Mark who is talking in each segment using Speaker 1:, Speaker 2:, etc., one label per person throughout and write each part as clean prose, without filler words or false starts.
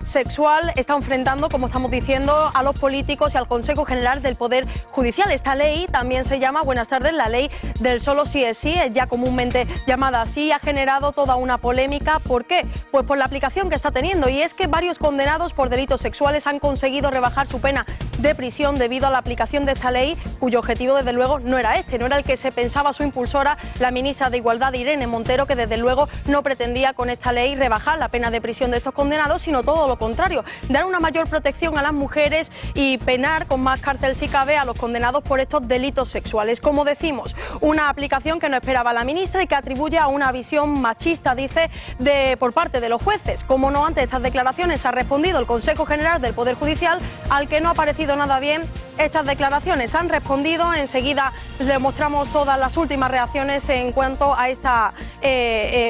Speaker 1: sexual está enfrentando, como estamos diciendo, a los políticos y al Consejo General del Poder Judicial. Esta ley también se llama, buenas tardes, la ley del solo sí es sí, es ya comúnmente llamada así, ha generado toda una polémica. ¿Por qué? Pues por la aplicación que está teniendo, y es que varios condenados por delitos sexuales han conseguido rebajar su pena de prisión debido a la aplicación de esta ley, cuyo objetivo desde luego no era no era el que se pensaba su impulsora, la ministra de Igualdad, Irene Montero, que desde luego no pretendía con esta ley rebajar la pena de prisión de estos condenados, sino todo lo contrario, dar una mayor protección a las mujeres y penar con más cárcel si cabe a los condenados por estos delitos sexuales. Como decimos, una aplicación que no esperaba la ministra y que atribuye a una visión machista, dice, por parte de los jueces. Como no, ante estas declaraciones ha respondido el Consejo General del Poder Judicial, al que no ha parecido nada bien estas declaraciones. Han respondido, enseguida le mostramos todas las últimas reacciones en cuanto a esta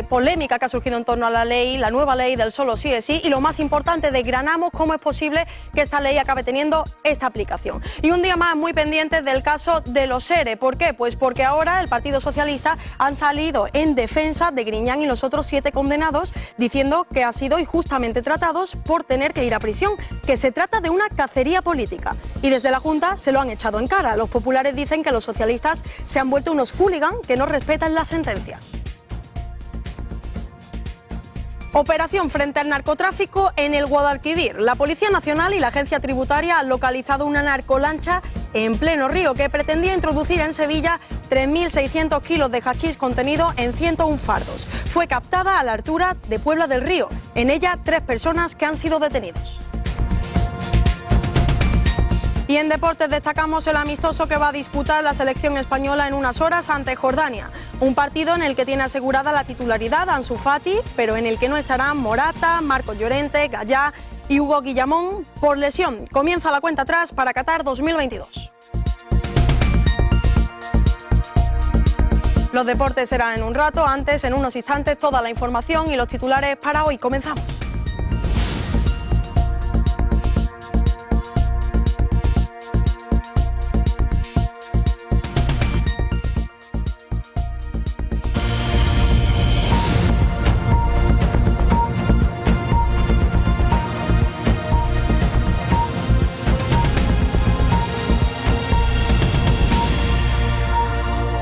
Speaker 1: polémica que ha surgido en torno a la ley, la nueva ley del solo sí es sí, y lo más importante, desgranamos cómo es posible que esta ley acabe teniendo esta aplicación. Y un día más muy pendientes del caso de los ERE. ¿Por qué? Pues porque ahora el Partido Socialista han salido en defensa de Griñán y los otros 7 condenados, diciendo que han sido injustamente tratados por tener que ir a prisión, que se trata de una cacería política. Y desde la Junta se lo han echado en cara. Los populares dicen que los socialistas se han vuelto unos hooligans que no respetan las sentencias. Operación frente al narcotráfico en el Guadalquivir. La Policía Nacional y la Agencia Tributaria han localizado una narcolancha en pleno río que pretendía introducir en Sevilla 3.600 kilos de hachís contenido en 101 fardos. Fue captada a la altura de Puebla del Río. En ella 3 personas que han sido detenidos. Y en deportes destacamos el amistoso que va a disputar la selección española en unas horas ante Jordania. Un partido en el que tiene asegurada la titularidad Ansu Fati, pero en el que no estarán Morata, Marcos Llorente, Gallá y Hugo Guillamón por lesión. Comienza la cuenta atrás para Qatar 2022. Los deportes serán en un rato, antes, en unos instantes, toda la información y los titulares para hoy. Comenzamos.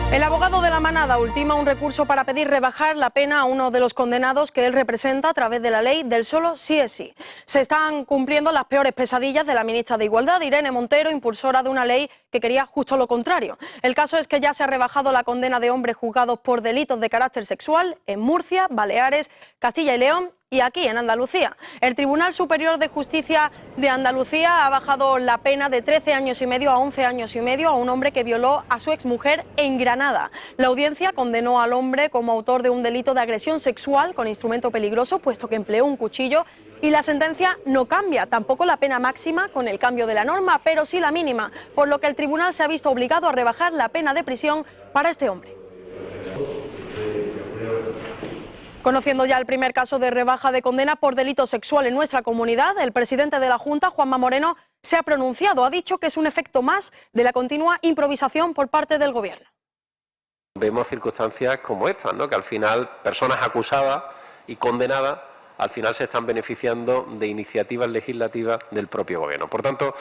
Speaker 1: El abogado de la manada ultima un recurso para pedir rebajar la pena a uno de los condenados que él representa a través de la ley del solo sí es sí. Se están cumpliendo las peores pesadillas de la ministra de Igualdad, Irene Montero, impulsora de una ley que quería justo lo contrario. El caso es que ya se ha rebajado la condena de hombres juzgados por delitos de carácter sexual en Murcia, Baleares, Castilla y León y aquí en Andalucía. El Tribunal Superior de Justicia de Andalucía ha bajado la pena de 13 años y medio a 11 años y medio a un hombre que violó a su exmujer en Granada. La audiencia condenó al hombre como autor de un delito de agresión sexual con instrumento peligroso, puesto que empleó un cuchillo, y la sentencia no cambia, tampoco la pena máxima con el cambio de la norma, pero sí la mínima, por lo que el tribunal se ha visto obligado a rebajar la pena de prisión para este hombre. Conociendo ya el primer caso de rebaja de condena por delito sexual en nuestra comunidad, el presidente de la Junta, Juanma Moreno, se ha pronunciado. Ha dicho que es un efecto más de la continua improvisación por parte del Gobierno.
Speaker 2: Vemos circunstancias como estas, ¿no? Que al final personas acusadas y condenadas al final se están beneficiando de iniciativas legislativas del propio Gobierno. Por tanto,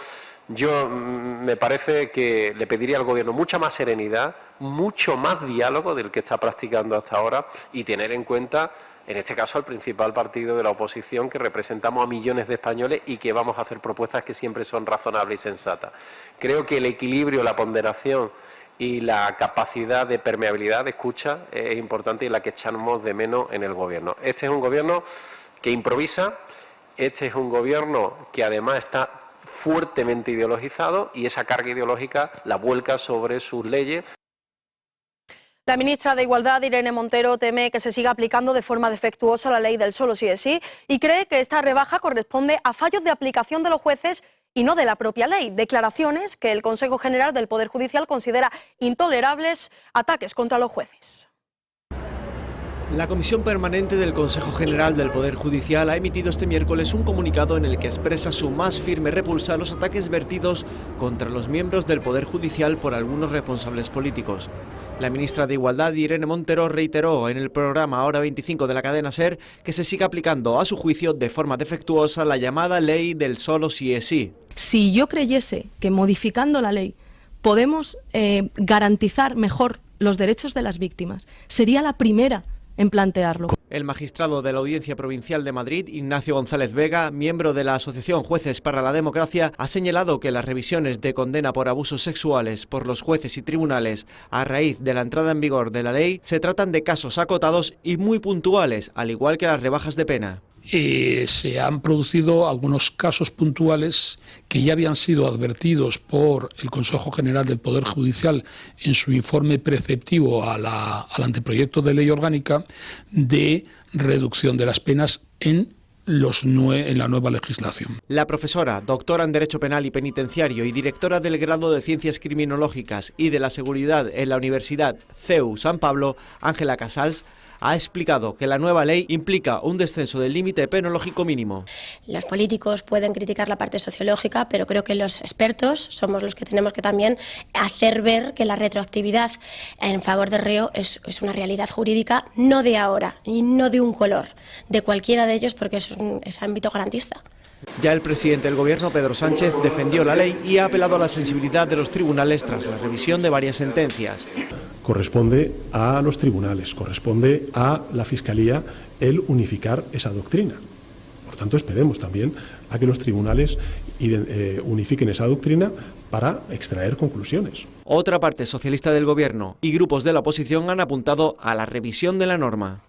Speaker 2: yo me parece que le pediría al Gobierno mucha más serenidad, mucho más diálogo del que está practicando hasta ahora y tener en cuenta, en este caso, al principal partido de la oposición, que representamos a millones de españoles y que vamos a hacer propuestas que siempre son razonables y sensatas. Creo que el equilibrio, la ponderación y la capacidad de permeabilidad, de escucha, es importante y la que echamos de menos en el Gobierno. Este es un Gobierno que improvisa, este es un Gobierno que además está fuertemente ideologizado y esa carga ideológica la vuelca sobre sus leyes.
Speaker 1: La ministra de Igualdad, Irene Montero, teme que se siga aplicando de forma defectuosa la ley del solo sí es sí y cree que esta rebaja corresponde a fallos de aplicación de los jueces y no de la propia ley. Declaraciones que el Consejo General del Poder Judicial considera intolerables ataques contra los jueces.
Speaker 3: La Comisión Permanente del Consejo General del Poder Judicial ha emitido este miércoles un comunicado en el que expresa su más firme repulsa a los ataques vertidos contra los miembros del Poder Judicial por algunos responsables políticos. La ministra de Igualdad, Irene Montero, reiteró en el programa Hora 25 de la cadena SER que se sigue aplicando, a su juicio, de forma defectuosa la llamada ley del solo sí es sí.
Speaker 4: Si yo creyese que modificando la ley podemos garantizar mejor los derechos de las víctimas, sería la primera en plantearlo.
Speaker 3: El magistrado de la Audiencia Provincial de Madrid, Ignacio González Vega, miembro de la Asociación Jueces para la Democracia, ha señalado que las revisiones de condena por abusos sexuales por los jueces y tribunales a raíz de la entrada en vigor de la ley se tratan de casos acotados y muy puntuales, al igual que las rebajas de pena.
Speaker 5: Se han producido algunos casos puntuales que ya habían sido advertidos por el Consejo General del Poder Judicial en su informe preceptivo al anteproyecto de ley orgánica de reducción de las penas en la nueva legislación.
Speaker 3: La profesora, doctora en Derecho Penal y Penitenciario y directora del grado de Ciencias Criminológicas y de la Seguridad en la Universidad CEU San Pablo, Ángela Casals, ha explicado que la nueva ley implica un descenso del límite penológico mínimo.
Speaker 6: Los políticos pueden criticar la parte sociológica, pero creo que los expertos somos los que tenemos que también hacer ver que la retroactividad en favor del reo es una realidad jurídica, no de ahora y no de un color, de cualquiera de ellos, porque es ámbito garantista.
Speaker 3: Ya el presidente del Gobierno, Pedro Sánchez, defendió la ley y ha apelado a la sensibilidad de los tribunales tras la revisión de varias sentencias.
Speaker 7: Corresponde a los tribunales, corresponde a la Fiscalía el unificar esa doctrina. Por tanto, esperemos también a que los tribunales unifiquen esa doctrina para extraer conclusiones.
Speaker 3: Otra parte socialista del Gobierno y grupos de la oposición han apuntado a la revisión de la norma.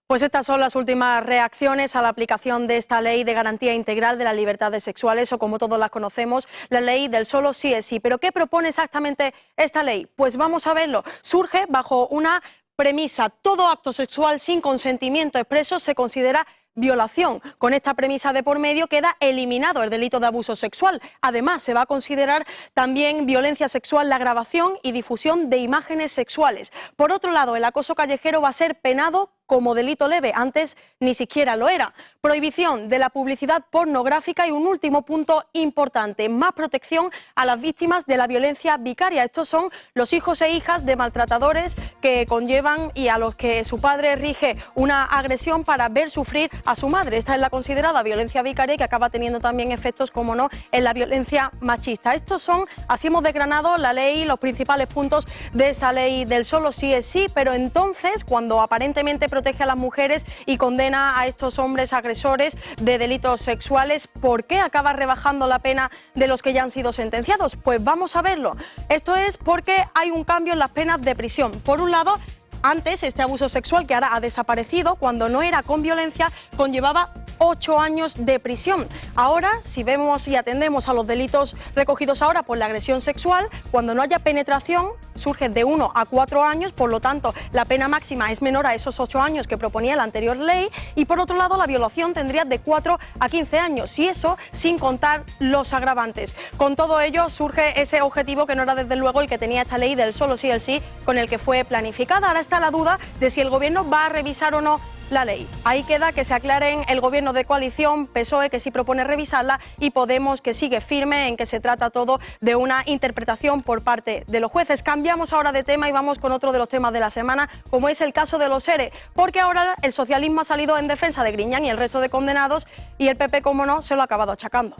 Speaker 1: Pues estas son las últimas reacciones a la aplicación de esta ley de garantía integral de las libertades sexuales, o como todos las conocemos, la ley del solo sí es sí. ¿Pero qué propone exactamente esta ley? Pues vamos a verlo. Surge bajo una premisa: todo acto sexual sin consentimiento expreso se considera violación. Con esta premisa de por medio queda eliminado el delito de abuso sexual. Además, se va a considerar también violencia sexual la grabación y difusión de imágenes sexuales. Por otro lado, el acoso callejero va a ser penado como delito leve, antes ni siquiera lo era. Prohibición de la publicidad pornográfica y un último punto importante: más protección a las víctimas de la violencia vicaria. Estos son los hijos e hijas de maltratadores que conllevan y a los que su padre rige una agresión para ver sufrir a su madre. Esta es la considerada violencia vicaria, que acaba teniendo también efectos, como no, en la violencia machista. Estos son, así hemos desgranado la ley, los principales puntos de esta ley del solo sí es sí. Pero entonces, cuando aparentemente protege a las mujeres y condena a estos hombres agresores de delitos sexuales, ¿por qué acaba rebajando la pena de los que ya han sido sentenciados? Pues vamos a verlo. Esto es porque hay un cambio en las penas de prisión. Por un lado, antes este abuso sexual, que ahora ha desaparecido, cuando no era con violencia, conllevaba 8 años de prisión. Ahora, si vemos y atendemos a los delitos recogidos ahora por la agresión sexual, cuando no haya penetración, surge de 1 a 4 años, por lo tanto, la pena máxima es menor a esos 8 años que proponía la anterior ley. Y por otro lado, la violación tendría de 4 a 15 años, y eso sin contar los agravantes. Con todo ello, surge ese objetivo que no era desde luego el que tenía esta ley del solo sí es sí, con el que fue planificada. Ahora está la duda de si el Gobierno va a revisar o no la ley. Ahí queda que se aclaren el Gobierno de coalición, PSOE, que sí propone revisarla, y Podemos, que sigue firme en que se trata todo de una interpretación por parte de los jueces. Cambiamos ahora de tema y vamos con otro de los temas de la semana, como es el caso de los ERE, porque ahora el socialismo ha salido en defensa de Griñán y el resto de condenados, y el PP, como no, se lo ha acabado achacando.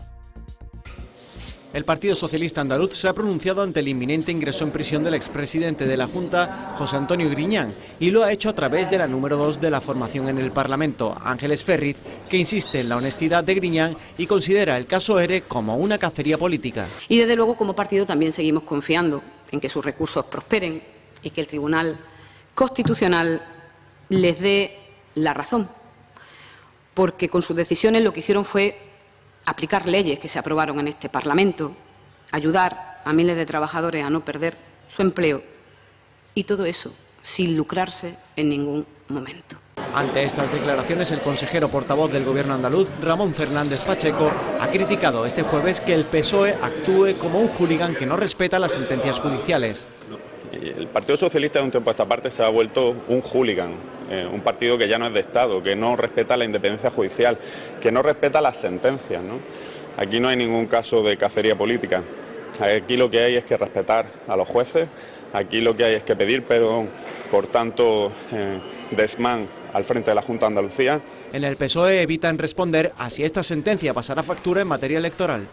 Speaker 3: El Partido Socialista Andaluz se ha pronunciado ante el inminente ingreso en prisión del expresidente de la Junta, José Antonio Griñán, y lo ha hecho a través de la número 2 de la formación en el Parlamento, Ángeles Ferriz, que insiste en la honestidad de Griñán y considera el caso ERE como una cacería política.
Speaker 8: Y desde luego, como partido, también seguimos confiando en que sus recursos prosperen y que el Tribunal Constitucional les dé la razón, porque con sus decisiones lo que hicieron fue aplicar leyes que se aprobaron en este Parlamento, ayudar a miles de trabajadores a no perder su empleo, y todo eso sin lucrarse en ningún momento.
Speaker 3: Ante estas declaraciones, el consejero portavoz del Gobierno andaluz, Ramón Fernández Pacheco, ha criticado este jueves que el PSOE actúe como un hooligan que no respeta las sentencias judiciales.
Speaker 9: El Partido Socialista de un tiempo a esta parte se ha vuelto un hooligan, un partido que ya no es de Estado, que no respeta la independencia judicial, que no respeta las sentencias, ¿no? Aquí no hay ningún caso de cacería política. Aquí lo que hay es que respetar a los jueces, aquí lo que hay es que pedir perdón por tanto desmán al frente de la Junta de Andalucía.
Speaker 3: En el PSOE evitan responder a si esta sentencia pasará factura en materia electoral.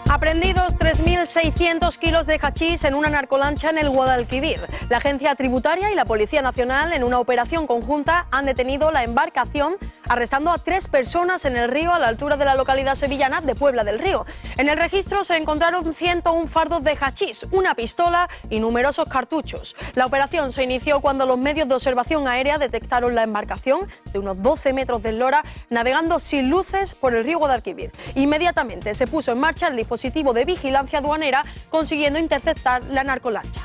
Speaker 1: Aprendidos 3.600 kilos de hachís en una narcolancha en el Guadalquivir. La Agencia Tributaria y la Policía Nacional, en una operación conjunta, han detenido la embarcación, arrestando a 3 personas en el río a la altura de la localidad sevillana de Puebla del Río. En el registro se encontraron 101 fardos de hachís, una pistola y numerosos cartuchos. La operación se inició cuando los medios de observación aérea detectaron la embarcación de unos 12 metros de eslora navegando sin luces por el río Guadalquivir. Inmediatamente se puso en marcha el dispositivo de vigilancia aduanera, consiguiendo interceptar la narcolancha.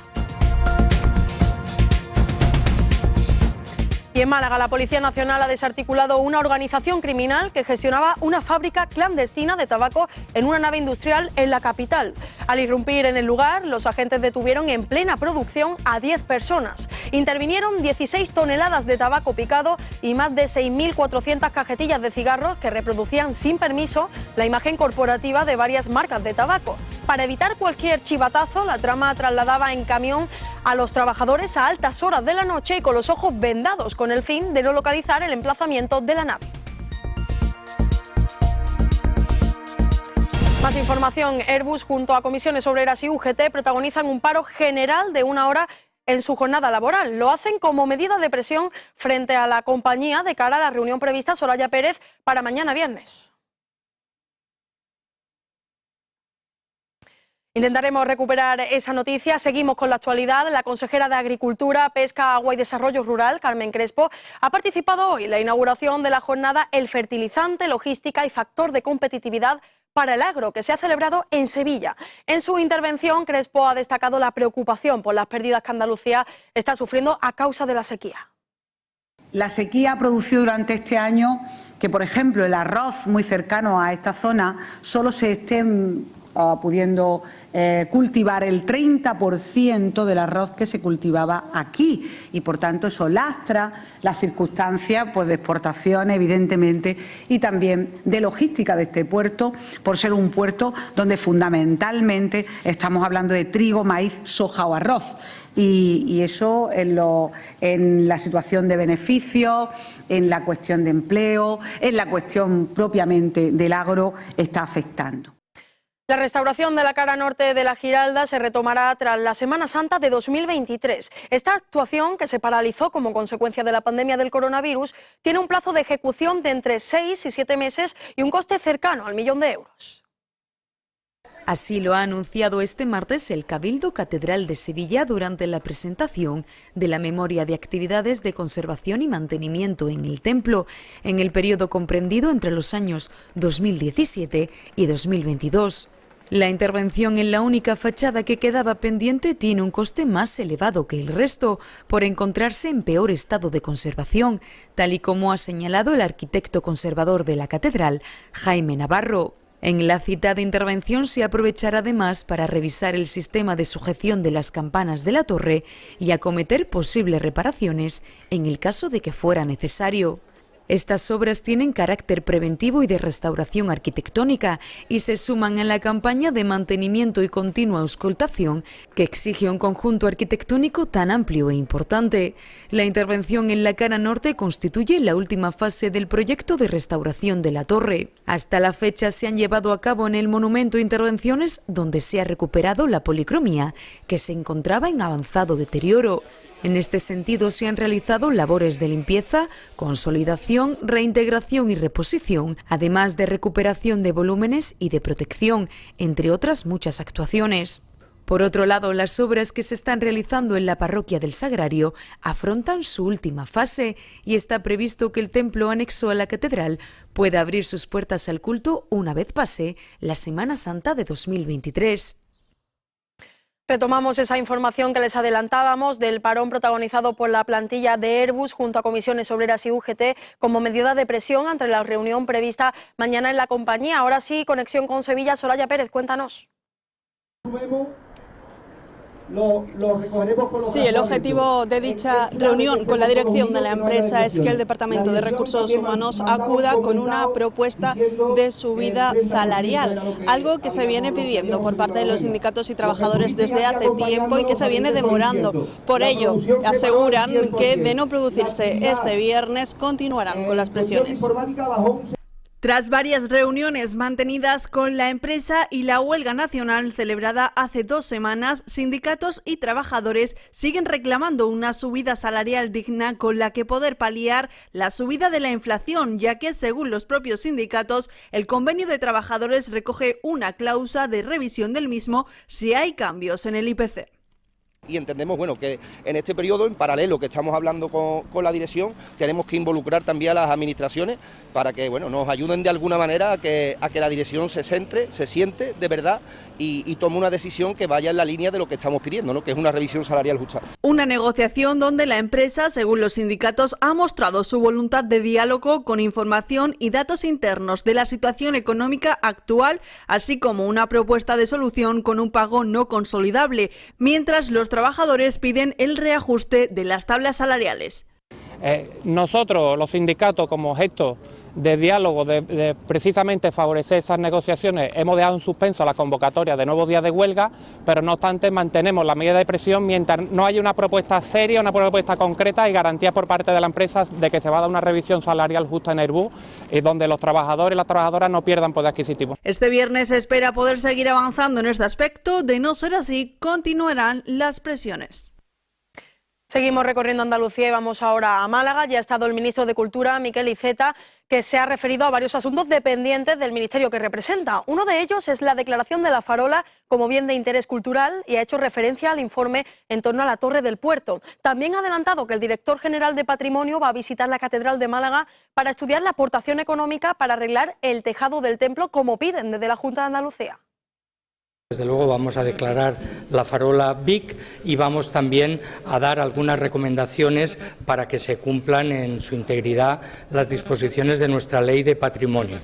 Speaker 1: Y en Málaga, la Policía Nacional ha desarticulado una organización criminal que gestionaba una fábrica clandestina de tabaco en una nave industrial en la capital. Al irrumpir en el lugar, los agentes detuvieron en plena producción a 10 personas. Intervinieron 16 toneladas de tabaco picado y más de 6.400 cajetillas de cigarros que reproducían sin permiso la imagen corporativa de varias marcas de tabaco. Para evitar cualquier chivatazo, la trama trasladaba en camión a los trabajadores a altas horas de la noche y con los ojos vendados, con el fin de no localizar el emplazamiento de la nave. Más información. Airbus junto a Comisiones Obreras y UGT protagonizan un paro general de 1 hora en su jornada laboral. Lo hacen como medida de presión frente a la compañía de cara a la reunión prevista Soraya Pérez para mañana viernes. Intentaremos recuperar esa noticia. Seguimos con la actualidad. La consejera de Agricultura, Pesca, Agua y Desarrollo Rural, Carmen Crespo, ha participado hoy en la inauguración de la jornada El fertilizante, logística y factor de competitividad para el agro, que se ha celebrado en Sevilla. En su intervención, Crespo ha destacado la preocupación por las pérdidas que Andalucía está sufriendo a causa de la sequía.
Speaker 10: La sequía ha producido durante este año que, por ejemplo, el arroz muy cercano a esta zona solo se esté pudiendo cultivar el 30% del arroz que se cultivaba aquí, y por tanto eso lastra las circunstancias pues, de exportación, evidentemente, y también de logística de este puerto, por ser un puerto donde fundamentalmente estamos hablando de trigo, maíz, soja o arroz, y eso en la situación de beneficios, en la cuestión de empleo, en la cuestión propiamente del agro, está afectando.
Speaker 1: La restauración de la cara norte de la Giralda se retomará tras la Semana Santa de 2023. Esta actuación, que se paralizó como consecuencia de la pandemia del coronavirus, tiene un plazo de ejecución de entre 6 y 7 meses y un coste cercano al 1.000.000 de euros.
Speaker 11: Así lo ha anunciado este martes el Cabildo Catedral de Sevilla durante la presentación de la memoria de actividades de conservación y mantenimiento en el templo en el periodo comprendido entre los años 2017 y 2022. La intervención en la única fachada que quedaba pendiente tiene un coste más elevado que el resto, por encontrarse en peor estado de conservación, tal y como ha señalado el arquitecto conservador de la catedral, Jaime Navarro. En la citada intervención se aprovechará además para revisar el sistema de sujeción de las campanas de la torre y acometer posibles reparaciones en el caso de que fuera necesario. Estas obras tienen carácter preventivo y de restauración arquitectónica y se suman a la campaña de mantenimiento y continua auscultación que exige un conjunto arquitectónico tan amplio e importante. La intervención en la cara norte constituye la última fase del proyecto de restauración de la torre. Hasta la fecha se han llevado a cabo en el monumento intervenciones donde se ha recuperado la policromía, que se encontraba en avanzado deterioro. En este sentido se han realizado labores de limpieza, consolidación, reintegración y reposición, además de recuperación de volúmenes y de protección, entre otras muchas actuaciones. Por otro lado, las obras que se están realizando en la parroquia del Sagrario afrontan su última fase y está previsto que el templo anexo a la catedral pueda abrir sus puertas al culto una vez pase la Semana Santa de 2023.
Speaker 1: Retomamos esa información que les adelantábamos del parón protagonizado por la plantilla de Airbus junto a Comisiones Obreras y UGT como medida de presión ante la reunión prevista mañana en la compañía. Ahora sí, conexión con Sevilla. Soraya Pérez, cuéntanos.
Speaker 12: lo recogeremos con los...
Speaker 13: Sí, el objetivo de dicha reunión con la dirección de la empresa es que el Departamento de Recursos Humanos acuda con una propuesta de subida salarial, algo que se viene pidiendo por parte de los sindicatos y trabajadores desde hace tiempo y que se viene demorando. Por ello, aseguran que de no producirse este viernes continuarán con las presiones. Tras varias reuniones mantenidas con la empresa y la huelga nacional celebrada hace 2 semanas, sindicatos y trabajadores siguen reclamando una subida salarial digna con la que poder paliar la subida de la inflación, ya que, según los propios sindicatos, el convenio de trabajadores recoge una cláusula de revisión del mismo si hay cambios en el IPC.
Speaker 14: Y entendemos que en este periodo, en paralelo que estamos hablando con la dirección, tenemos que involucrar también a las administraciones para que nos ayuden de alguna manera a que la dirección se centre, se siente de verdad y tome una decisión que vaya en la línea de lo que estamos pidiendo, que es una revisión salarial justa.
Speaker 13: Una negociación donde la empresa, según los sindicatos, ha mostrado su voluntad de diálogo con información y datos internos de la situación económica actual, así como una propuesta de solución con un pago no consolidable, mientras los trabajadores piden el reajuste de las tablas salariales.
Speaker 15: Nosotros, los sindicatos, como gesto de diálogo, de precisamente favorecer esas negociaciones, hemos dejado en suspenso la convocatoria de nuevos días de huelga, pero no obstante mantenemos la medida de presión mientras no haya una propuesta seria, una propuesta concreta y garantía por parte de la empresa de que se va a dar una revisión salarial justa en Airbus, donde los trabajadores y las trabajadoras no pierdan poder adquisitivo.
Speaker 13: Este viernes se espera poder seguir avanzando en este aspecto. De no ser así, continuarán las presiones.
Speaker 1: Seguimos recorriendo Andalucía y vamos ahora a Málaga. Ya ha estado el ministro de Cultura, Miquel Iceta, que se ha referido a varios asuntos dependientes del ministerio que representa. Uno de ellos es la declaración de La Farola como bien de interés cultural y ha hecho referencia al informe en torno a la Torre del Puerto. También ha adelantado que el director general de Patrimonio va a visitar la Catedral de Málaga para estudiar la aportación económica para arreglar el tejado del templo, como piden desde la Junta de Andalucía.
Speaker 16: Desde luego vamos a declarar La Farola BIC y vamos también a dar algunas recomendaciones para que se cumplan en su integridad las disposiciones de nuestra ley de patrimonio.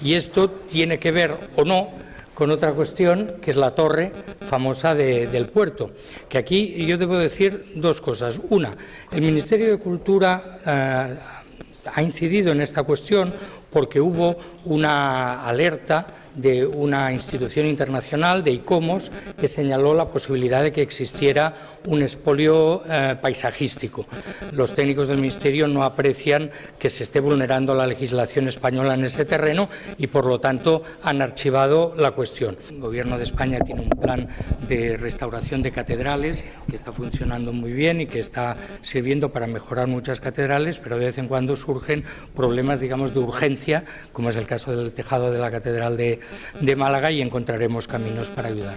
Speaker 16: Y esto tiene que ver o no con otra cuestión, que es la torre famosa del puerto, que aquí yo debo decir 2 cosas. Una, el Ministerio de Cultura ha incidido en esta cuestión porque hubo una alerta de una institución internacional, de ICOMOS, que señaló la posibilidad de que existiera un expolio paisajístico. Los técnicos del Ministerio no aprecian que se esté vulnerando la legislación española en ese terreno y, por lo tanto, han archivado la cuestión. El Gobierno de España tiene un plan de restauración de catedrales que está funcionando muy bien y que está sirviendo para mejorar muchas catedrales, pero de vez en cuando surgen problemas, digamos, de urgencia, como es el caso del tejado de la Catedral de Málaga, y encontraremos caminos para ayudar.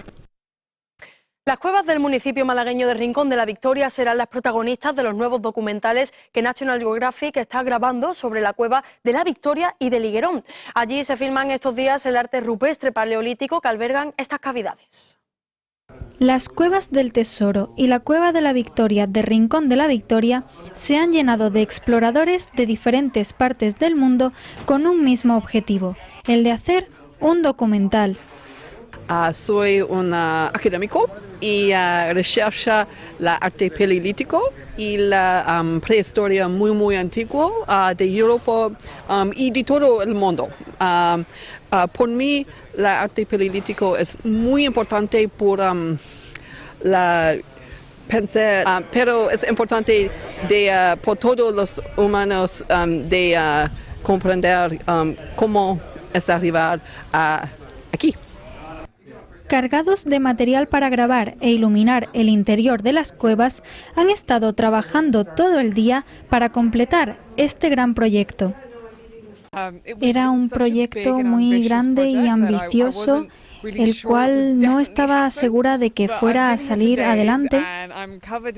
Speaker 1: Las cuevas del municipio malagueño de Rincón de la Victoria serán las protagonistas de los nuevos documentales que National Geographic está grabando sobre la cueva de la Victoria y del Higuerón. Allí se filman estos días el arte rupestre paleolítico que albergan estas cavidades.
Speaker 17: Las cuevas del Tesoro y la cueva de la Victoria de Rincón de la Victoria se han llenado de exploradores de diferentes partes del mundo con un mismo objetivo, el de hacer un documental.
Speaker 18: Soy un académico y rechercha el arte paleolítico y la prehistoria muy antigua de Europa y de todo el mundo. Por mí, el arte paleolítico es muy importante por pensar, pero es importante por todos los humanos de comprender cómo es arribar aquí.
Speaker 17: Cargados de material para grabar e iluminar el interior de las cuevas, han estado trabajando todo el día para completar este gran proyecto. Era un proyecto muy grande y ambicioso, el cual no estaba segura de que fuera a salir adelante,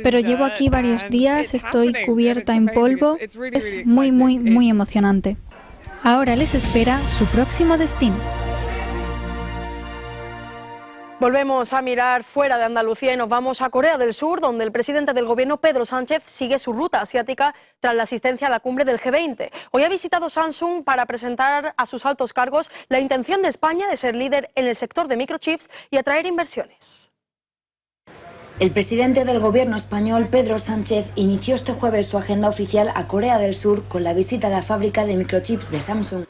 Speaker 17: pero llevo aquí varios días, estoy cubierta en polvo, es muy emocionante. Ahora les espera su próximo destino.
Speaker 1: Volvemos a mirar fuera de Andalucía y nos vamos a Corea del Sur, donde el presidente del gobierno, Pedro Sánchez, sigue su ruta asiática tras la asistencia a la cumbre del G20. Hoy ha visitado Samsung para presentar a sus altos cargos la intención de España de ser líder en el sector de microchips y atraer inversiones.
Speaker 19: El presidente del gobierno español, Pedro Sánchez, inició este jueves su agenda oficial a Corea del Sur con la visita a la fábrica de microchips de Samsung.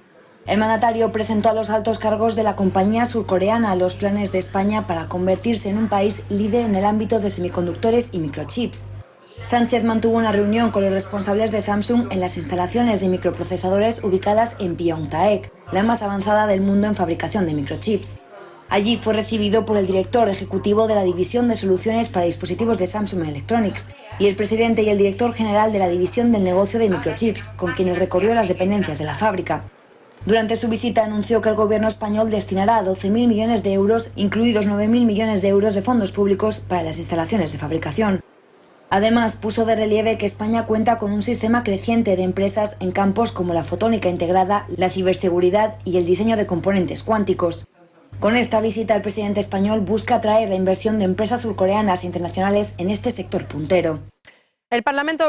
Speaker 19: El mandatario presentó a los altos cargos de la compañía surcoreana los planes de España para convertirse en un país líder en el ámbito de semiconductores y microchips. Sánchez mantuvo una reunión con los responsables de Samsung en las instalaciones de microprocesadores ubicadas en Pyeongtaek, la más avanzada del mundo en fabricación de microchips. Allí fue recibido por el director ejecutivo de la División de Soluciones para Dispositivos de Samsung Electronics y el presidente y el director general de la División del Negocio de Microchips, con quienes recorrió las dependencias de la fábrica. Durante su visita anunció que el gobierno español destinará 12.000 millones de euros, incluidos 9.000 millones de euros de fondos públicos para las instalaciones de fabricación. Además, puso de relieve que España cuenta con un sistema creciente de empresas en campos como la fotónica integrada, la ciberseguridad y el diseño de componentes cuánticos. Con esta visita, el presidente español busca atraer la inversión de empresas surcoreanas e internacionales en este sector puntero.
Speaker 1: El Parlamento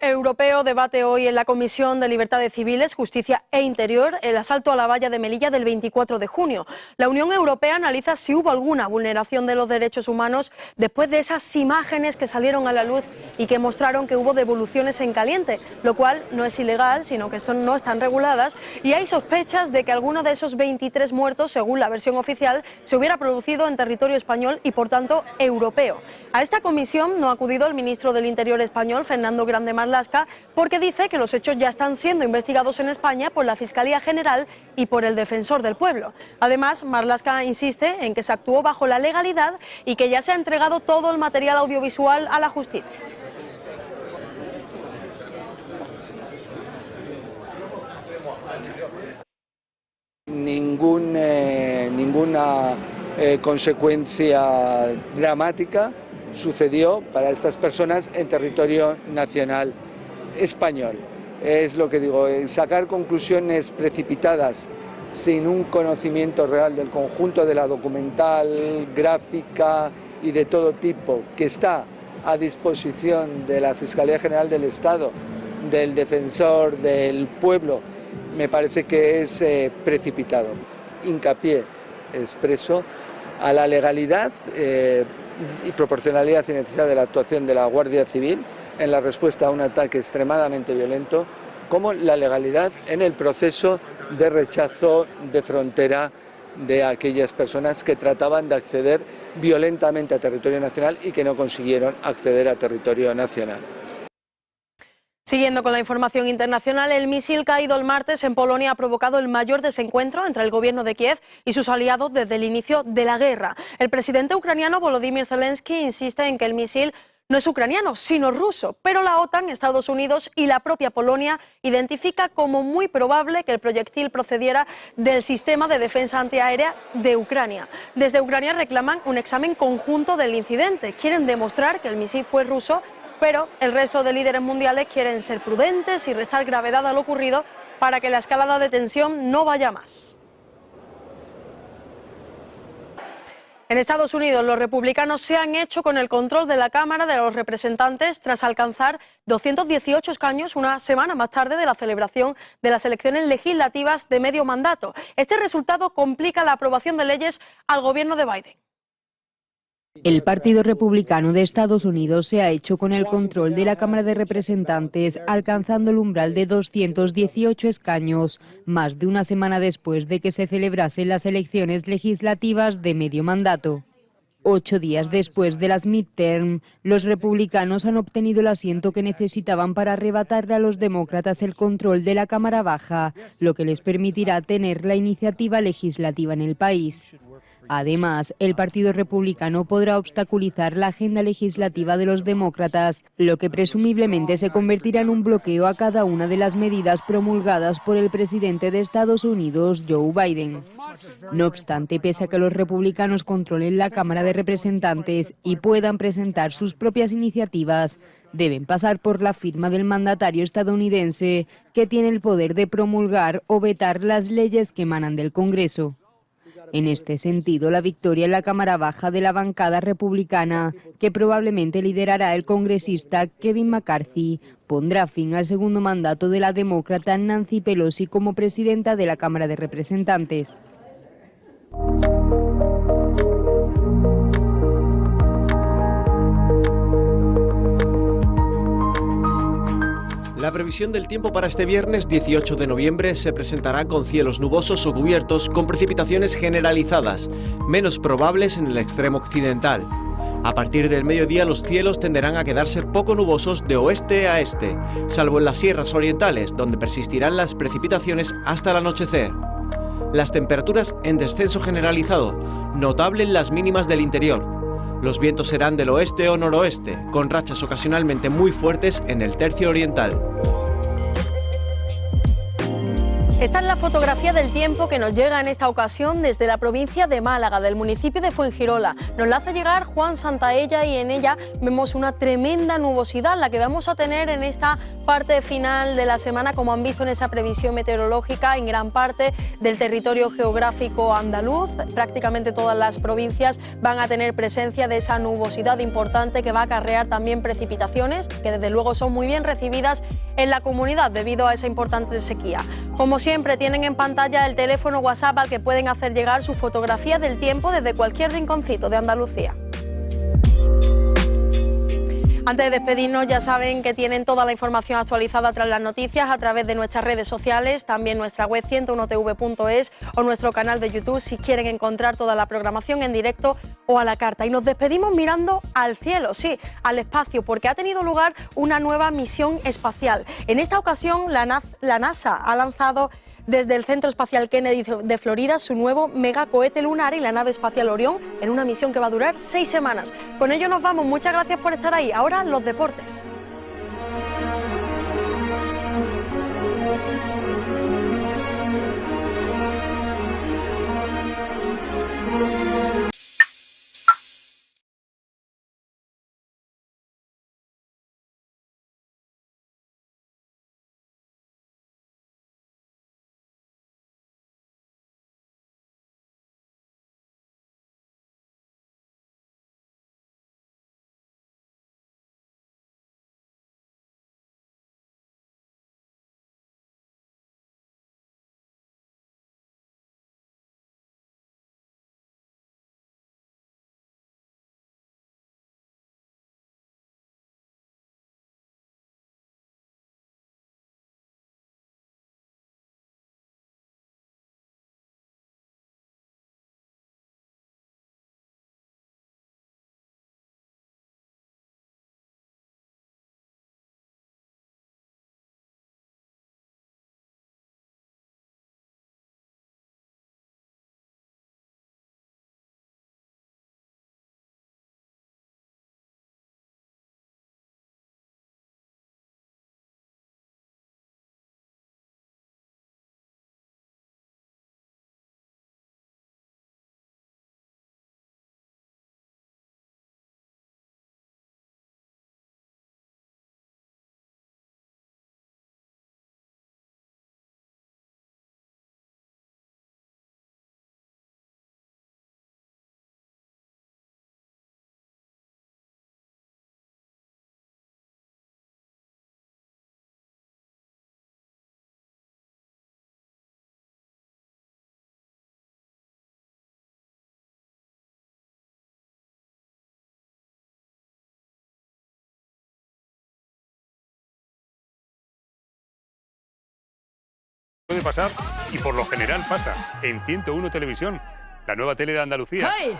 Speaker 1: Europeo debate hoy en la Comisión de Libertades Civiles, Justicia e Interior el asalto a la valla de Melilla del 24 de junio. La Unión Europea analiza si hubo alguna vulneración de los derechos humanos después de esas imágenes que salieron a la luz y que mostraron que hubo devoluciones en caliente, lo cual no es ilegal, sino que esto no están reguladas, y hay sospechas de que alguno de esos 23 muertos, según la versión oficial, se hubiera producido en territorio español y, por tanto, europeo. A esta comisión no ha acudido el ministro del Interior español, Fernando Grande Marlaska, porque dice que los hechos ya están siendo investigados en España por la Fiscalía General y por el Defensor del Pueblo. Además, Marlaska insiste en que se actuó bajo la legalidad y que ya se ha entregado todo el material audiovisual a la justicia.
Speaker 20: Ninguna consecuencia dramática sucedió para estas personas en territorio nacional español. Es lo que digo, sacar conclusiones precipitadas sin un conocimiento real del conjunto de la documental, gráfica y de todo tipo que está a disposición de la Fiscalía General del Estado, del Defensor del Pueblo, me parece que es precipitado. Hincapié expreso a la legalidad y proporcionalidad y necesidad de la actuación de la Guardia Civil en la respuesta a un ataque extremadamente violento, como la legalidad en el proceso de rechazo de frontera de aquellas personas que trataban de acceder violentamente a territorio nacional y que no consiguieron acceder a territorio nacional.
Speaker 1: Siguiendo con la información internacional, el misil caído el martes en Polonia ha provocado el mayor desencuentro entre el gobierno de Kiev y sus aliados desde el inicio de la guerra. El presidente ucraniano Volodymyr Zelensky insiste en que el misil no es ucraniano, sino ruso, pero la OTAN, Estados Unidos y la propia Polonia identifica como muy probable que el proyectil procediera del sistema de defensa antiaérea de Ucrania. Desde Ucrania reclaman un examen conjunto del incidente. Quieren demostrar que el misil fue ruso, pero el resto de líderes mundiales quieren ser prudentes y restar gravedad a lo ocurrido para que la escalada de tensión no vaya más. En Estados Unidos, los republicanos se han hecho con el control de la Cámara de los Representantes tras alcanzar 218 escaños una semana más tarde de la celebración de las elecciones legislativas de medio mandato. Este resultado complica la aprobación de leyes al gobierno de Biden.
Speaker 21: El Partido Republicano de Estados Unidos se ha hecho con el control de la Cámara de Representantes, alcanzando el umbral de 218 escaños, más de una semana después de que se celebrasen las elecciones legislativas de medio mandato. 8 días después de las midterm, los republicanos han obtenido el asiento que necesitaban para arrebatarle a los demócratas el control de la Cámara Baja, lo que les permitirá tener la iniciativa legislativa en el país. Además, el Partido Republicano podrá obstaculizar la agenda legislativa de los demócratas, lo que presumiblemente se convertirá en un bloqueo a cada una de las medidas promulgadas por el presidente de Estados Unidos, Joe Biden. No obstante, pese a que los republicanos controlen la Cámara de Representantes y puedan presentar sus propias iniciativas, deben pasar por la firma del mandatario estadounidense, que tiene el poder de promulgar o vetar las leyes que emanan del Congreso. En este sentido, la victoria en la Cámara Baja de la bancada republicana, que probablemente liderará el congresista Kevin McCarthy, pondrá fin al segundo mandato de la demócrata Nancy Pelosi como presidenta de la Cámara de Representantes.
Speaker 3: La previsión del tiempo para este viernes 18 de noviembre se presentará con cielos nubosos o cubiertos con precipitaciones generalizadas, menos probables en el extremo occidental. A partir del mediodía los cielos tenderán a quedarse poco nubosos de oeste a este, salvo en las sierras orientales, donde persistirán las precipitaciones hasta el anochecer. Las temperaturas en descenso generalizado, notable en las mínimas del interior. Los vientos serán del oeste o noroeste, con rachas ocasionalmente muy fuertes en el tercio oriental.
Speaker 1: Esta es la fotografía del tiempo que nos llega en esta ocasión desde la provincia de Málaga, del municipio de Fuengirola. Nos la hace llegar Juan Santaella y en ella vemos una tremenda nubosidad, la que vamos a tener en esta parte final de la semana, como han visto en esa previsión meteorológica, en gran parte del territorio geográfico andaluz. Prácticamente todas las provincias van a tener presencia de esa nubosidad importante que va a acarrear también precipitaciones, que desde luego son muy bien recibidas en la comunidad debido a esa importante sequía. Como siempre, tienen en pantalla el teléfono WhatsApp al que pueden hacer llegar su fotografía del tiempo desde cualquier rinconcito de Andalucía. Antes de despedirnos, ya saben que tienen toda la información actualizada tras las noticias a través de nuestras redes sociales, también nuestra web 101tv.es o nuestro canal de YouTube si quieren encontrar toda la programación en directo o a la carta. Y nos despedimos mirando al cielo, sí, al espacio, porque ha tenido lugar una nueva misión espacial. En esta ocasión, la NASA ha lanzado desde el Centro Espacial Kennedy de Florida su nuevo megacohete lunar y la nave espacial Orión en una misión que va a durar 6 semanas. Con ello nos vamos, muchas gracias por estar ahí. Ahora los deportes.
Speaker 2: Puede pasar y por lo general pasa en 101 Televisión, la nueva tele de Andalucía.
Speaker 22: Hey.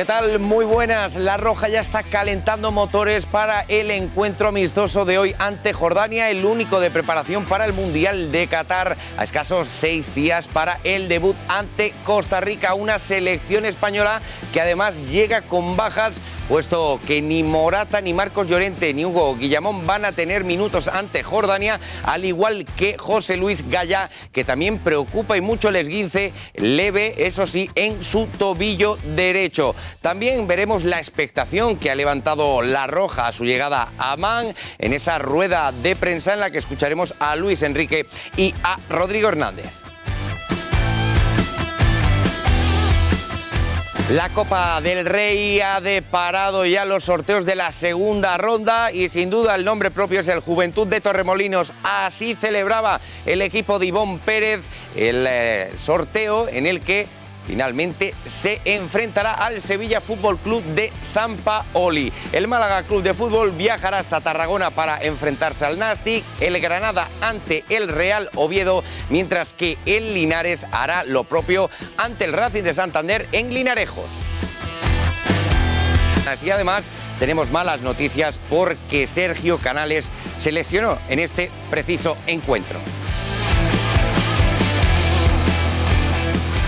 Speaker 4: ¿Qué tal? Muy buenas. La Roja ya está calentando motores para el encuentro amistoso de hoy ante Jordania, el único de preparación para el Mundial de Qatar, a escasos 6 días para el debut ante Costa Rica, una selección española que además llega con bajas, puesto que ni Morata, ni Marcos Llorente, ni Hugo Guillamón van a tener minutos ante Jordania, al igual que José Luis Gaya, que también preocupa y mucho el esguince leve, eso sí, en su tobillo derecho. También veremos la expectación que ha levantado La Roja a su llegada a Amán en esa rueda de prensa en la que escucharemos a Luis Enrique y a Rodrigo Hernández. La Copa del Rey ha deparado ya los sorteos de la segunda ronda y sin duda el nombre propio es el Juventud de Torremolinos. Así celebraba el equipo de Ivón Pérez el sorteo en el que finalmente se enfrentará al Sevilla Fútbol Club de Sampaoli. El Málaga Club de Fútbol viajará hasta Tarragona para enfrentarse al Nastic, el Granada ante el Real Oviedo, mientras que el Linares hará lo propio ante el Racing de Santander en Linarejos. Y además tenemos malas noticias porque Sergio Canales se lesionó en este preciso encuentro.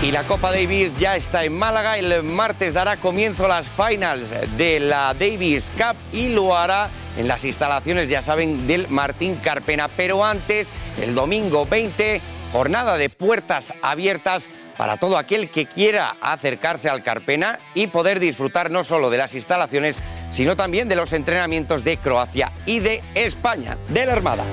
Speaker 4: Y la Copa Davis ya está en Málaga. El martes dará comienzo las finals de la Davis Cup y lo hará en las instalaciones, ya saben, del Martín Carpena. Pero antes, el domingo 20, jornada de puertas abiertas para todo aquel que quiera acercarse al Carpena y poder disfrutar no solo de las instalaciones, sino también de los entrenamientos de Croacia y de España, de la Armada.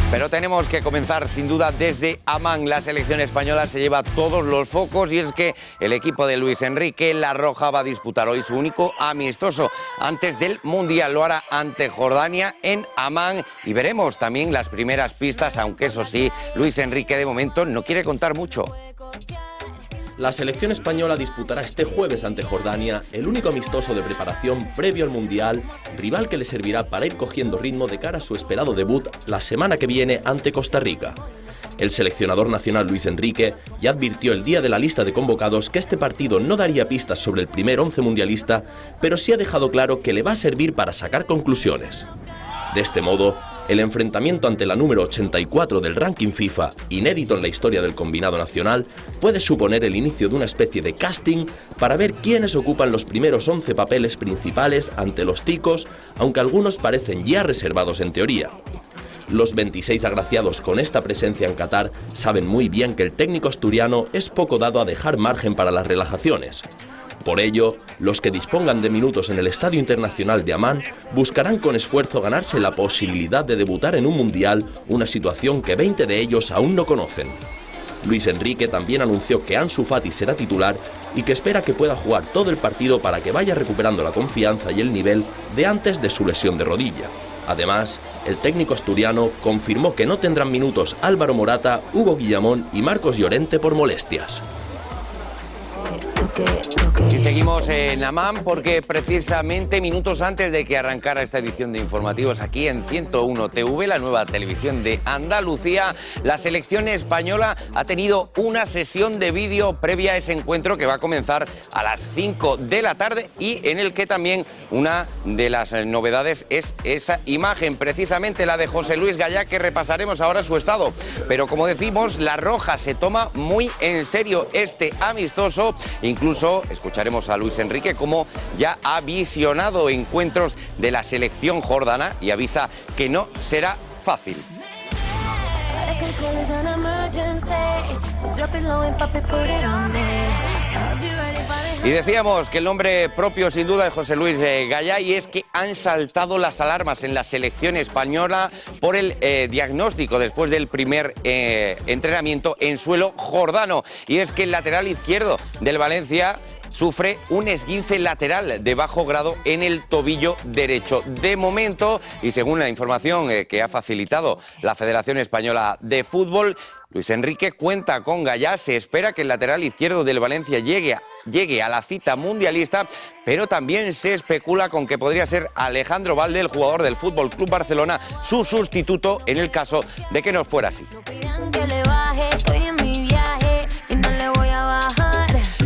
Speaker 4: Pero tenemos que comenzar sin duda desde Amán. La selección española se lleva todos los focos y es que el equipo de Luis Enrique, La Roja, va a disputar hoy su único amistoso antes del Mundial. Lo hará ante Jordania en Amán y veremos también las primeras pistas, aunque eso sí, Luis Enrique de momento no quiere contar mucho.
Speaker 22: La selección española disputará este jueves ante Jordania el único amistoso de preparación previo al Mundial, rival que le servirá para ir cogiendo ritmo de cara a su esperado debut la semana que viene ante Costa Rica. El seleccionador nacional Luis Enrique ya advirtió el día de la lista de convocados que este partido no daría pistas sobre el primer 11 mundialista, pero sí ha dejado claro que le va a servir para sacar conclusiones. De este modo, el enfrentamiento ante la número 84 del ranking FIFA, inédito en la historia del combinado nacional, puede suponer el inicio de una especie de casting para ver quiénes ocupan los primeros 11 papeles principales ante los ticos, aunque algunos parecen ya reservados en teoría. Los 26 agraciados con esta presencia en Qatar saben muy bien que el técnico asturiano es poco dado a dejar margen para las relajaciones. Por ello, los que dispongan de minutos en el Estadio Internacional de Amán buscarán con esfuerzo ganarse la posibilidad de debutar en un Mundial, una situación que 20 de ellos aún no conocen. Luis Enrique también anunció que Ansu Fati será titular y que espera que pueda jugar todo el partido para que vaya recuperando la confianza y el nivel de antes de su lesión de rodilla. Además, el técnico asturiano confirmó que no tendrán minutos Álvaro Morata, Hugo Guillamón y Marcos Llorente por molestias.
Speaker 4: Y seguimos en Amán porque precisamente minutos antes de que arrancara esta edición de informativos aquí en 101 TV, la nueva televisión de Andalucía, la selección española ha tenido una sesión de vídeo previa a ese encuentro que va a comenzar a las 5 de la tarde y en el que también una de las novedades es esa imagen, precisamente la de José Luis Gaya, que repasaremos ahora su estado. Pero como decimos, La Roja se toma muy en serio este amistoso. Incluso escucharemos a Luis Enrique como ya ha visionado encuentros de la selección jordana y avisa que no será fácil. Y decíamos que el nombre propio sin duda es José Luis Gaya, y es que han saltado las alarmas en la selección española por el diagnóstico después del primer entrenamiento en suelo jordano. Y es que el lateral izquierdo del Valencia sufre un esguince lateral de bajo grado en el tobillo derecho. De momento, y según la información que ha facilitado la Federación Española de Fútbol, Luis Enrique cuenta con Gallá, se espera que el lateral izquierdo del Valencia llegue a la cita mundialista, pero también se especula con que podría ser Alejandro Valde, el jugador del FC Barcelona, su sustituto en el caso de que no fuera así.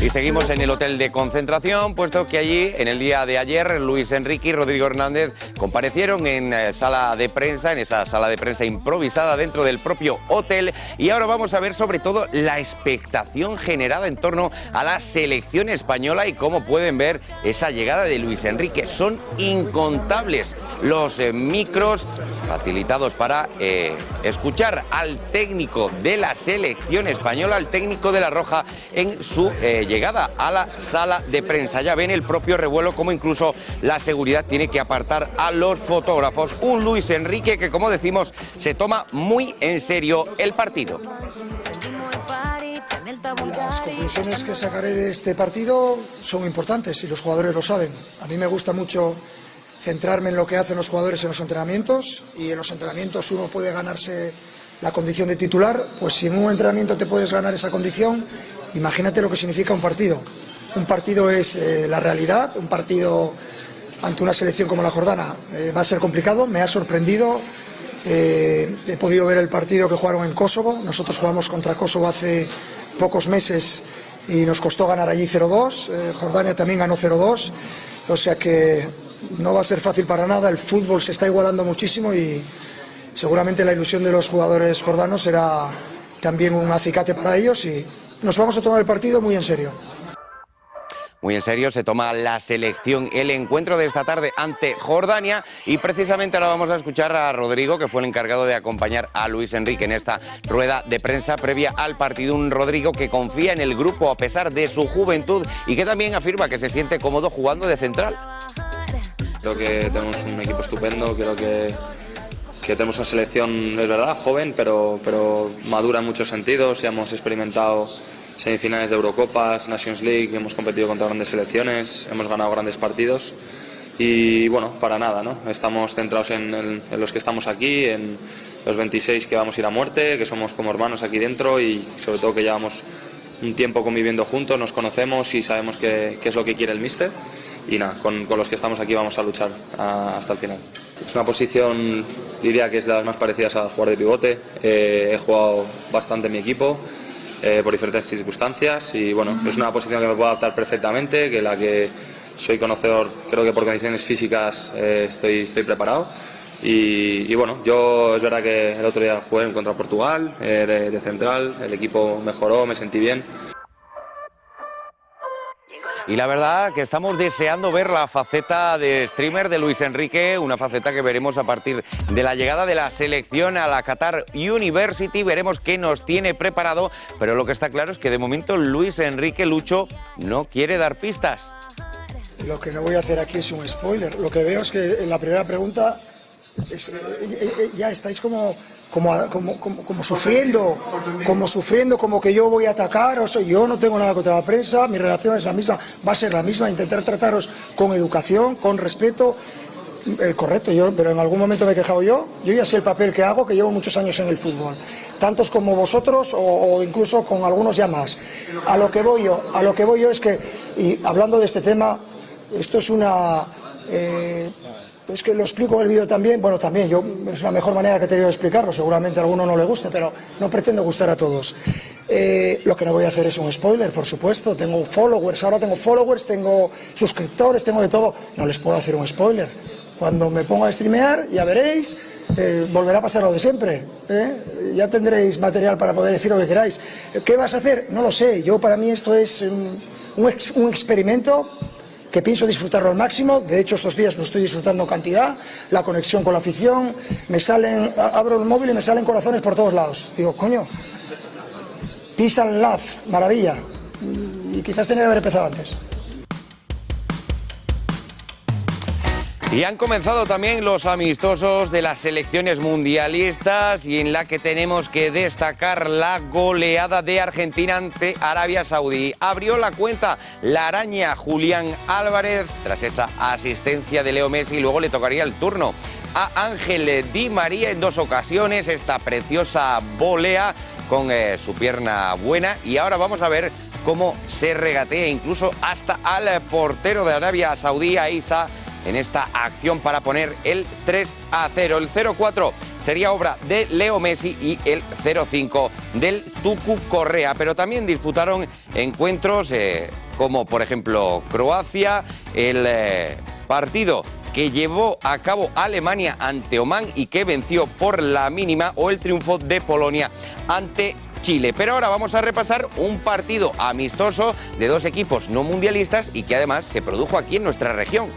Speaker 4: Y seguimos en el hotel de concentración, puesto que allí, en el día de ayer, Luis Enrique y Rodrigo Hernández comparecieron en sala de prensa, en esa sala de prensa improvisada dentro del propio hotel. Y ahora vamos a ver sobre todo la expectación generada en torno a la selección española y cómo pueden ver esa llegada de Luis Enrique. Son incontables los micros facilitados para escuchar al técnico de la selección española, al técnico de la Roja, en su llegada a la sala de prensa. Ya ven el propio revuelo, como incluso la seguridad tiene que apartar a los fotógrafos. Un Luis Enrique que, como decimos, se toma muy en serio el partido.
Speaker 12: Las conclusiones que sacaré de este partido son importantes y los jugadores lo saben. A mí me gusta mucho centrarme en lo que hacen los jugadores en los entrenamientos, y en los entrenamientos uno puede ganarse la condición de titular. Pues si en un entrenamiento te puedes ganar esa condición, imagínate lo que significa un partido. Un partido es la realidad, un partido ante una selección como la jordana va a ser complicado. Me ha sorprendido, he podido ver el partido que jugaron en Kosovo. Nosotros jugamos contra Kosovo hace pocos meses y nos costó ganar allí 0-2, Jordania también ganó 0-2, o sea que no va a ser fácil para nada. El fútbol se está igualando muchísimo y seguramente la ilusión de los jugadores jordanos será también un acicate para ellos, y nos vamos a tomar el partido muy en serio.
Speaker 4: Muy en serio se toma la selección el encuentro de esta tarde ante Jordania, y precisamente ahora vamos a escuchar a Rodrigo, que fue el encargado de acompañar a Luis Enrique en esta rueda de prensa previa al partido. Un Rodrigo que confía en el grupo a pesar de su juventud y que también afirma que se siente cómodo jugando de central.
Speaker 5: Creo que tenemos un equipo estupendo, creo que tenemos una selección, es verdad, joven, pero madura en muchos sentidos. Ya hemos experimentado semifinales de Eurocopas, Nations League, hemos competido contra grandes selecciones, hemos ganado grandes partidos y bueno, para nada, ¿no? Estamos centrados en los que estamos aquí, en los 26 que vamos a ir a muerte, que somos como hermanos aquí dentro, y sobre todo que llevamos un tiempo conviviendo juntos, nos conocemos y sabemos qué es lo que quiere el míster, y nada, con los que estamos aquí vamos a luchar hasta el final. Es una posición, diría que es de las más parecidas a jugar de pivote. He jugado bastante en mi equipo por diferentes circunstancias, y bueno, es una posición que me puedo adaptar perfectamente, que la que soy conocedor, creo que por condiciones físicas estoy preparado. Y bueno, yo es verdad que el otro día jugué contra Portugal de central, el equipo mejoró, me sentí bien.
Speaker 4: Y la verdad que estamos deseando ver la faceta de streamer de Luis Enrique, una faceta que veremos a partir de la llegada de la selección a la Qatar University. Veremos qué nos tiene preparado, pero lo que está claro es que de momento Luis Enrique, Lucho, no quiere dar pistas.
Speaker 12: Lo que no voy a hacer aquí es un spoiler. Lo que veo es que en la primera pregunta ya estáis como sufriendo, como que yo voy a atacar. O sea, yo no tengo nada contra la prensa, mi relación es la misma, va a ser la misma, intentar trataros con educación, con respeto, correcto. Pero en algún momento me he quejado yo ya sé el papel que hago, que llevo muchos años en el fútbol, tantos como vosotros o incluso con algunos ya más. A lo que voy yo es que, y hablando de este tema, esto es una... es que lo explico en el vídeo también, bueno, también, es la mejor manera que he tenido de explicarlo, seguramente a alguno no le guste, pero no pretendo gustar a todos. Lo que no voy a hacer es un spoiler, por supuesto, tengo followers, ahora tengo followers, tengo suscriptores, tengo de todo, no les puedo hacer un spoiler. Cuando me ponga a streamear, ya veréis, volverá a pasar lo de siempre, ya tendréis material para poder decir lo que queráis. ¿Qué vas a hacer? No lo sé, para mí esto es un experimento que pienso disfrutarlo al máximo. De hecho, estos días lo estoy disfrutando en cantidad, la conexión con la afición, abro el móvil y me salen corazones por todos lados. Digo, coño, peace and love, maravilla. Y quizás tenía que haber empezado antes.
Speaker 4: Y han comenzado también los amistosos de las selecciones mundialistas, y en la que tenemos que destacar la goleada de Argentina ante Arabia Saudí. Abrió la cuenta la araña Julián Álvarez tras esa asistencia de Leo Messi, y luego le tocaría el turno a Ángel Di María en 2 ocasiones, esta preciosa volea con su pierna buena. Y ahora vamos a ver cómo se regatea incluso hasta al portero de Arabia Saudí, a Isa, en esta acción para poner el 3-0. El 0-4 sería obra de Leo Messi y el 0-5 del Tucu Correa. Pero también disputaron encuentros como por ejemplo Croacia, el partido que llevó a cabo Alemania ante Omán y que venció por la mínima, o el triunfo de Polonia ante Chile. Pero ahora vamos a repasar un partido amistoso de dos equipos no mundialistas y que además se produjo aquí en nuestra región.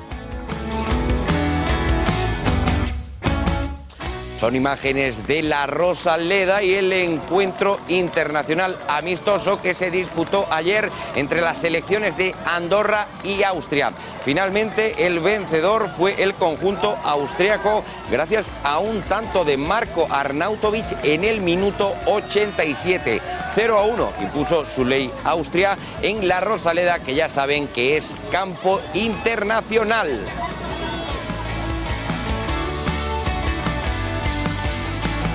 Speaker 4: Son imágenes de la Rosaleda y el encuentro internacional amistoso que se disputó ayer entre las selecciones de Andorra y Austria. Finalmente el vencedor fue el conjunto austriaco gracias a un tanto de Marko Arnautovic en el minuto 87. 0-1 impuso Suley Austria en la Rosaleda, que ya saben que es campo internacional.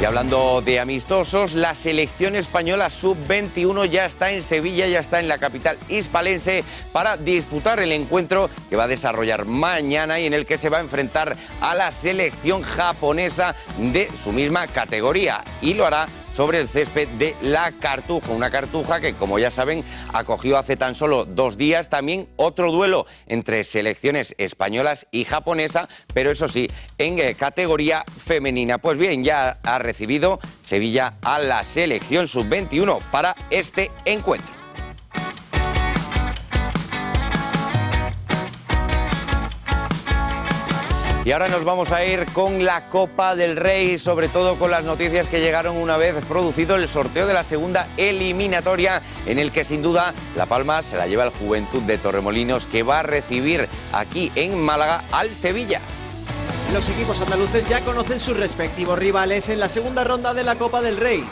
Speaker 4: Y hablando de amistosos, la selección española sub-21 ya está en Sevilla, ya está en la capital hispalense para disputar el encuentro que va a desarrollar mañana y en el que se va a enfrentar a la selección japonesa de su misma categoría. Y lo hará sobre el césped de La Cartuja, una Cartuja que, como ya saben, acogió hace tan solo 2 días también otro duelo entre selecciones españolas y japonesa, pero eso sí, en categoría femenina. Pues bien, ya ha recibido Sevilla a la selección sub-21 para este encuentro. Y ahora nos vamos a ir con la Copa del Rey, sobre todo con las noticias que llegaron una vez producido el sorteo de la segunda eliminatoria, en el que sin duda la palma se la lleva el Juventud de Torremolinos, que va a recibir aquí en Málaga al Sevilla.
Speaker 3: Los equipos andaluces ya conocen sus respectivos rivales en la segunda ronda de la Copa del Rey.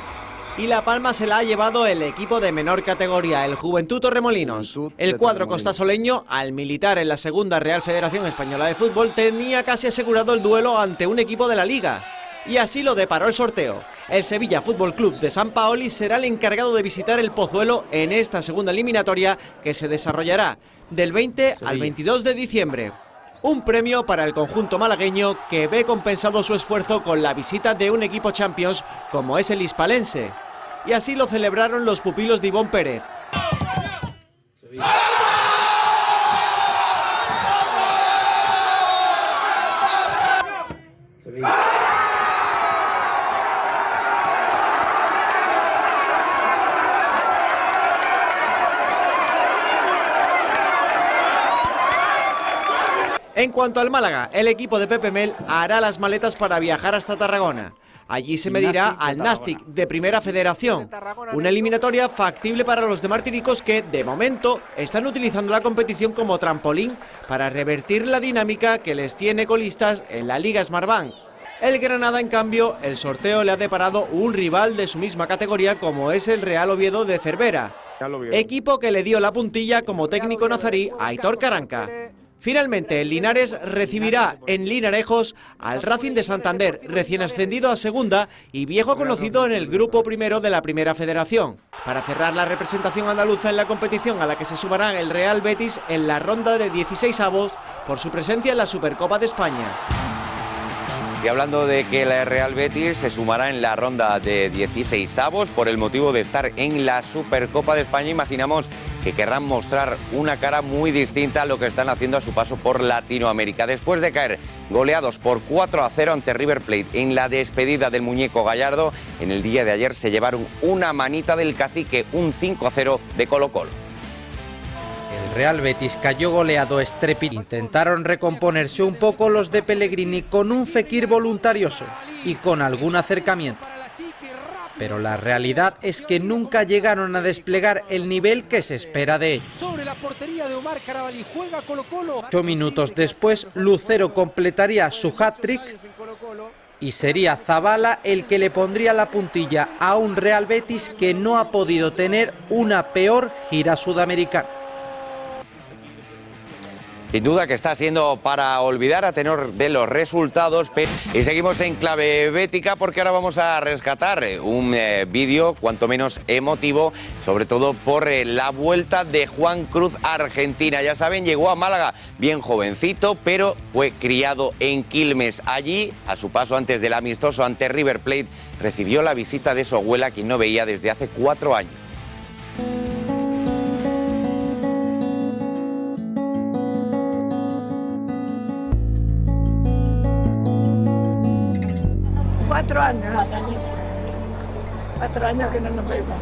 Speaker 3: Y la palma se la ha llevado el equipo de menor categoría, el Juventud Torremolinos. El cuadro costasoleño, al militar en la segunda Real Federación Española de Fútbol, tenía casi asegurado el duelo ante un equipo de la Liga. Y así lo deparó el sorteo. El Sevilla Fútbol Club de San Paoli será el encargado de visitar el Pozuelo en esta segunda eliminatoria, que se desarrollará del 20 al 22 de diciembre. Un premio para el conjunto malagueño, que ve compensado su esfuerzo con la visita de un equipo Champions como es el hispalense. Y así lo celebraron los pupilos de Ivón Pérez. En cuanto al Málaga, el equipo de Pepe Mel hará las maletas para viajar hasta Tarragona. Allí se medirá al Nàstic de Primera Federación, una eliminatoria factible para los de Martinicos, que de momento están utilizando la competición como trampolín para revertir la dinámica que les tiene colistas en la Liga Smartbank. El Granada, en cambio, el sorteo le ha deparado un rival de su misma categoría, como es el Real Oviedo de Cervera, equipo que le dio la puntilla como técnico nazarí a Aitor Caranca. Finalmente, el Linares recibirá en Linarejos al Racing de Santander, recién ascendido a segunda y viejo conocido en el grupo primero de la Primera Federación. Para cerrar la representación andaluza en la competición, a la que se sumará el Real Betis en la ronda de 16avos por su presencia en la Supercopa de España.
Speaker 4: Y hablando de que el Real Betis se sumará en la ronda de 16avos por el motivo de estar en la Supercopa de España, imaginamos que querrán mostrar una cara muy distinta a lo que están haciendo a su paso por Latinoamérica. Después de caer goleados por 4-0 ante River Plate en la despedida del muñeco Gallardo, en el día de ayer se llevaron una manita del Cacique, un 5-0 de Colo-Colo.
Speaker 6: El Real Betis cayó goleado estrepitoso. Intentaron recomponerse un poco los de Pellegrini con un Fekir voluntarioso y con algún acercamiento. Pero la realidad es que nunca llegaron a desplegar el nivel que se espera de ellos.
Speaker 7: Sobre la portería de Omar Carabalí juega Colo-Colo.
Speaker 6: 8 minutos después, Lucero completaría su hat-trick y sería Zabala el que le pondría la puntilla a un Real Betis que no ha podido tener una peor gira sudamericana.
Speaker 4: Y Sin duda que está siendo para olvidar a tenor de los resultados. Y seguimos en clave bética porque ahora vamos a rescatar un vídeo cuanto menos emotivo, sobre todo por la vuelta de Juan Cruz a Argentina. Ya saben, llegó a Málaga bien jovencito, pero fue criado en Quilmes. Allí, a su paso antes del amistoso ante River Plate, recibió la visita de su abuela, quien no veía desde hace 4 años.
Speaker 8: Cuatro años que no nos vemos.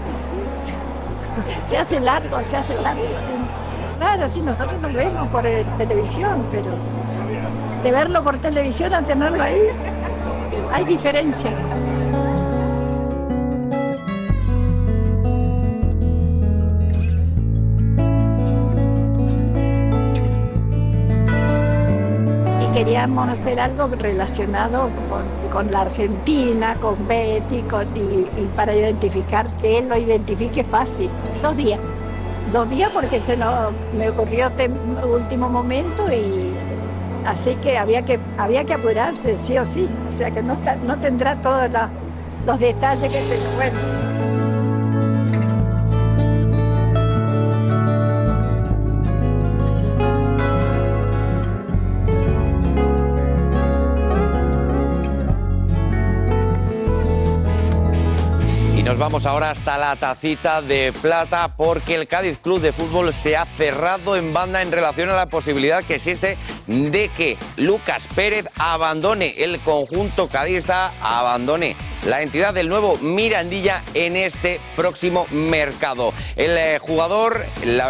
Speaker 8: Se hace largo. Claro, sí, nosotros nos vemos por televisión, pero de verlo por televisión a tenerlo ahí, hay diferencia. Queríamos hacer algo relacionado con la Argentina, con Betty, y para identificar, que él lo identifique fácil. 2 días. 2 días porque me ocurrió último momento, y así que había que apurarse, sí o sí. O sea que no tendrá todos los detalles que tengo. Bueno.
Speaker 4: Nos vamos ahora hasta la Tacita de Plata porque el Cádiz Club de Fútbol se ha cerrado en banda en relación a la posibilidad que existe de que Lucas Pérez abandone el conjunto cadista, abandone la entidad del nuevo Mirandilla en este próximo mercado. El jugador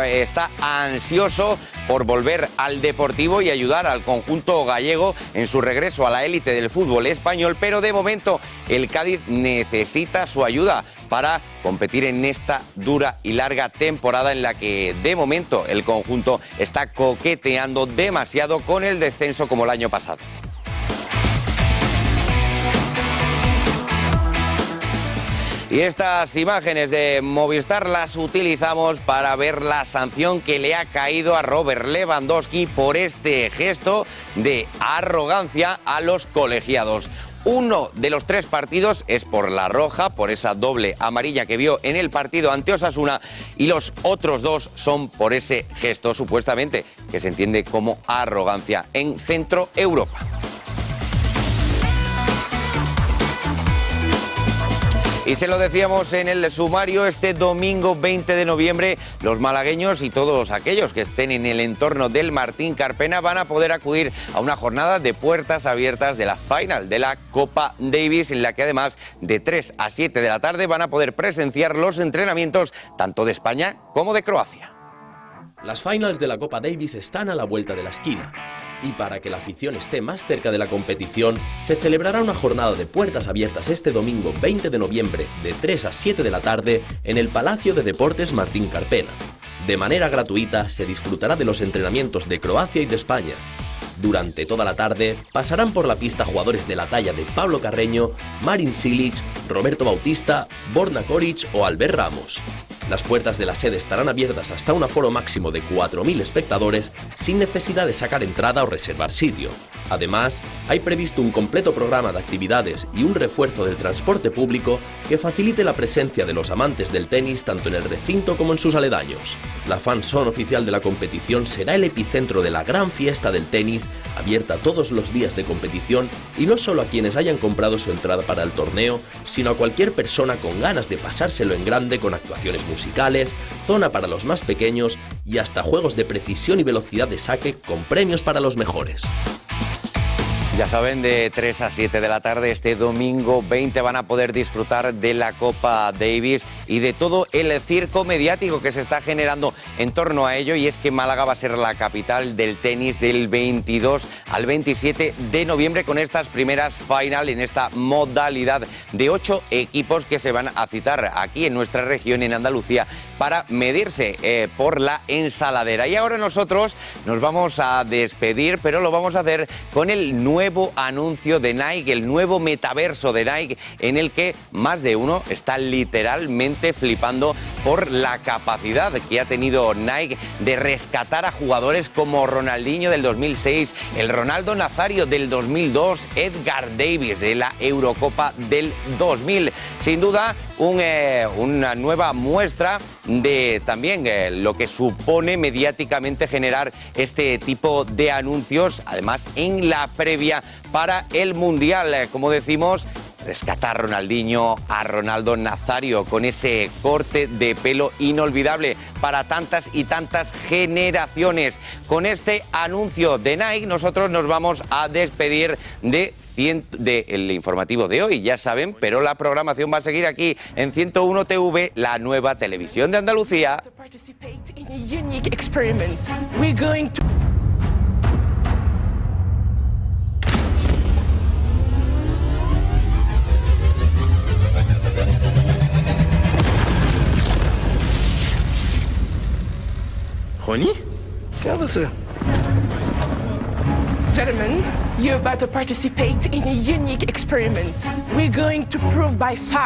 Speaker 4: está ansioso por volver al Deportivo y ayudar al conjunto gallego en su regreso a la élite del fútbol español, pero de momento el Cádiz necesita su ayuda para competir en esta dura y larga temporada en la que de momento el conjunto está coqueteando demasiado con el descenso como el año pasado. Y estas imágenes de Movistar las utilizamos para ver la sanción que le ha caído a Robert Lewandowski por este gesto de arrogancia a los colegiados. Uno de los 3 partidos es por la roja, por esa doble amarilla que vio en el partido ante Osasuna, y los otros 2 son por ese gesto supuestamente que se entiende como arrogancia en Centro Europa. Y se lo decíamos en el sumario, este domingo 20 de noviembre los malagueños y todos aquellos que estén en el entorno del Martín Carpena van a poder acudir a una jornada de puertas abiertas de la final de la Copa Davis, en la que además de 3 a 7 de la tarde van a poder presenciar los entrenamientos tanto de España como de Croacia.
Speaker 22: Las finals de la Copa Davis están a la vuelta de la esquina. Y para que la afición esté más cerca de la competición, se celebrará una jornada de puertas abiertas este domingo 20 de noviembre de 3 a 7 de la tarde en el Palacio de Deportes Martín Carpena. De manera gratuita se disfrutará de los entrenamientos de Croacia y de España. Durante toda la tarde pasarán por la pista jugadores de la talla de Pablo Carreño, Marin Cilic, Roberto Bautista, Borna Koric o Albert Ramos. Las puertas de la sede estarán abiertas hasta un aforo máximo de 4.000 espectadores sin necesidad de sacar entrada o reservar sitio. Además, hay previsto un completo programa de actividades y un refuerzo del transporte público que facilite la presencia de los amantes del tenis tanto en el recinto como en sus aledaños. La fan zone oficial de la competición será el epicentro de la gran fiesta del tenis, abierta todos los días de competición y no solo a quienes hayan comprado su entrada para el torneo, sino a cualquier persona con ganas de pasárselo en grande con actuaciones musicales, zona para los más pequeños y hasta juegos de precisión y velocidad de saque con premios para los mejores.
Speaker 4: Ya saben, de 3 a 7 de la tarde este domingo 20 van a poder disfrutar de la Copa Davis y de todo el circo mediático que se está generando en torno a ello, y es que Málaga va a ser la capital del tenis del 22 al 27 de noviembre con estas primeras final en esta modalidad de 8 equipos que se van a citar aquí en nuestra región, en Andalucía, para medirse por la ensaladera. Y ahora nosotros nos vamos a despedir, pero lo vamos a hacer con el nuevo anuncio de Nike, el nuevo metaverso de Nike, en el que más de uno está literalmente realmente flipando por la capacidad que ha tenido Nike de rescatar a jugadores como Ronaldinho del 2006, el Ronaldo Nazario del 2002, Edgar Davis de la Eurocopa del 2000. Sin duda, una nueva muestra de también lo que supone mediáticamente generar este tipo de anuncios, además en la previa para el Mundial. Como decimos, rescatar a Ronaldinho, a Ronaldo Nazario con ese corte de pelo inolvidable para tantas y tantas generaciones. Con este anuncio de Nike nosotros nos vamos a despedir del informativo de hoy, ya saben, pero la programación va a seguir aquí en 101 TV, la nueva televisión de Andalucía.
Speaker 9: Ronnie?
Speaker 12: ¿Qué haces?
Speaker 10: Gentlemen, you're about to participate in a unique experiment. We're going to prove by fact